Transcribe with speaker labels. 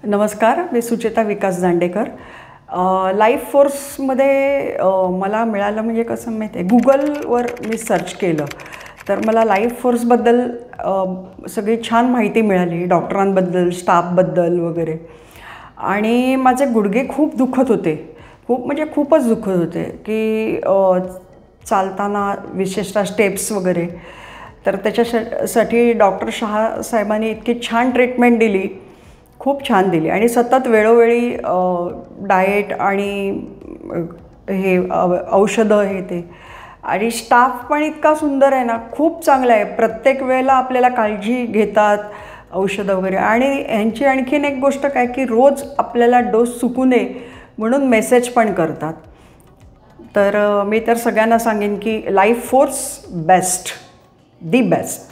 Speaker 1: नमस्कार, मी सुचेता विकास दांडेकर. लाईफ फोर्समध्ये मला मिळालं म्हणजे कसं माहिती आहे, गुगलवर मी सर्च केलं तर मला लाईफ फोर्सबद्दल सगळी छान माहिती मिळाली, डॉक्टरांबद्दल, स्टाफबद्दल वगैरे. आणि माझे गुडघे खूप दुखत होते, खूपच दुखत होते की चालताना विशेषतः स्टेप्स वगैरे. तर त्याच्यासाठी डॉक्टर शहा साहेबांनी इतकी छान ट्रीटमेंट दिली, खूप छान दिली. आणि सतत वेळोवेळी डाएट आणि हे औषधं हे ते. आणि स्टाफ पण इतका सुंदर आहे ना, खूप चांगला आहे. प्रत्येक वेळेला आपल्याला काळजी घेतात, औषधं वगैरे. आणि ह्यांची आणखीन एक गोष्ट काय की रोज आपल्याला डोस चुकू नये म्हणून मेसेज पण करतात. तर मी तर सगळ्यांना सांगेन की life force best, the best.